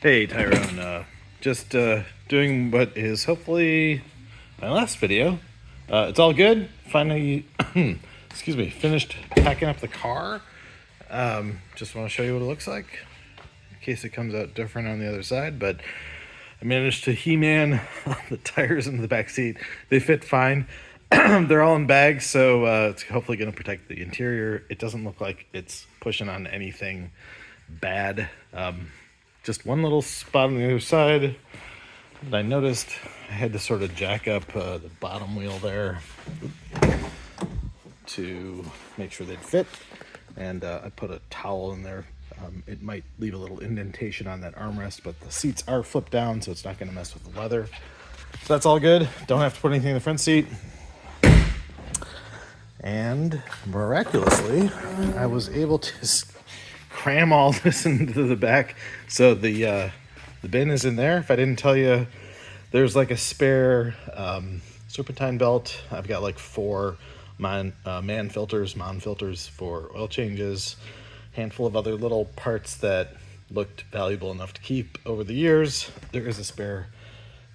Hey Tyrone, just doing what is hopefully my last video. It's all good. Finally, excuse me, finished packing up the car. Just want to show you what it looks like in case it comes out different on the other side. But I managed to He-Man the tires into the back seat. They fit fine. They're all in bags, so it's hopefully going to protect the interior. It doesn't look like it's pushing on anything bad. Just one little spot on the other side that I noticed. I had to sort of jack up the bottom wheel there to make sure they'd fit, and I put a towel in there. It might leave a little indentation on that armrest, but the seats are flipped down, so it's not going to mess with the leather. So that's all good. Don't have to put anything in the front seat. And miraculously, I was able to cram all this into the back. So the bin is in there. If I didn't tell you, there's like a spare serpentine belt. I've got like 4 mon filters for oil changes, handful of other little parts that looked valuable enough to keep over the years. There is a spare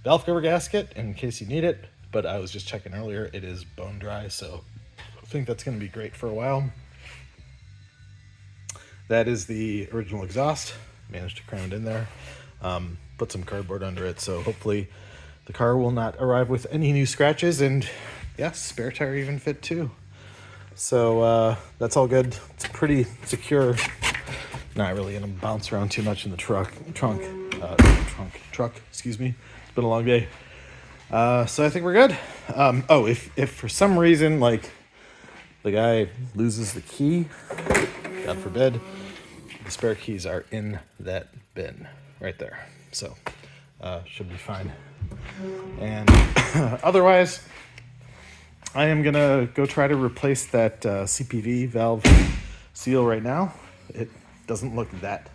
valve cover gasket in case you need it, but I was just checking earlier, it is bone dry, so I think that's going to be great for a while. That is the original exhaust. Managed to cram it in there. Put some cardboard under it, so hopefully the car will not arrive with any new scratches. And yeah, spare tire even fit too. So that's all good. It's pretty secure. Not really gonna bounce around too much in the trunk. Excuse me. It's been a long day. So I think we're good. Oh, if for some reason like the guy loses the key, God forbid, the spare keys are in that bin right there. So should be fine. And otherwise, I am gonna go try to replace that CPV valve seal right now. It doesn't look that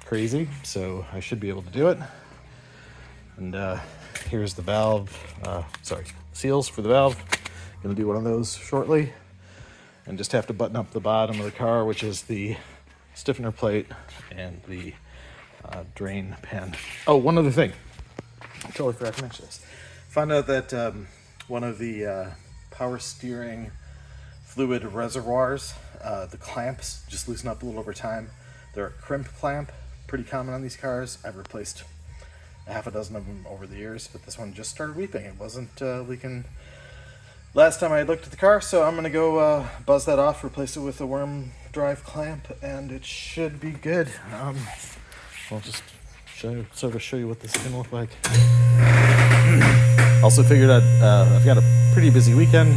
crazy, so I should be able to do it. And here's the valve, seals for the valve. Gonna do one of those shortly, and just have to button up the bottom of the car, which is the stiffener plate and the drain pan. Oh, one other thing. I totally forgot to mention this. Found out that one of the power steering fluid reservoirs, the clamps just loosen up a little over time. They're a crimp clamp, pretty common on these cars. I've replaced a half a dozen of them over the years, but this one just started weeping. It wasn't leaking last time I looked at the car, so I'm gonna go buzz that off, replace it with a worm drive clamp, and it should be good. I'll just show you what this is gonna look like. Also figured out I've got a pretty busy weekend.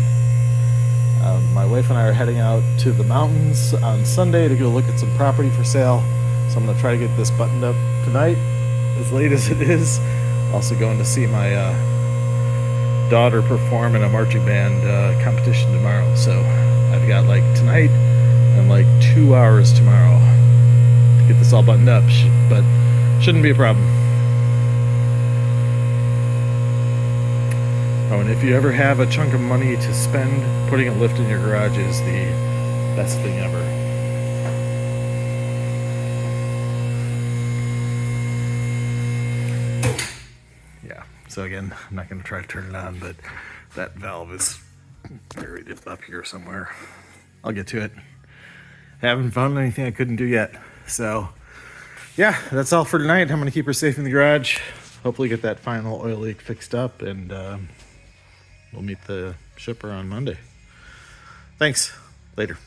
My wife and I are heading out to the mountains on Sunday to go look at some property for sale. So I'm gonna try to get this buttoned up tonight, as late as it is. Also going to see my daughter perform in a marching band competition tomorrow. So I've got like tonight and like 2 hours tomorrow to get this all buttoned up, but shouldn't be a problem. Oh, and if you ever have a chunk of money to spend, putting a lift in your garage is the best thing ever. Yeah, so again, I'm not going to try to turn it on, but that valve is buried up here somewhere. I'll get to it. Haven't found anything I couldn't do yet. So yeah, that's all for tonight. I'm going to keep her safe in the garage. Hopefully get that final oil leak fixed up, and we'll meet the shipper on Monday. Thanks. Later.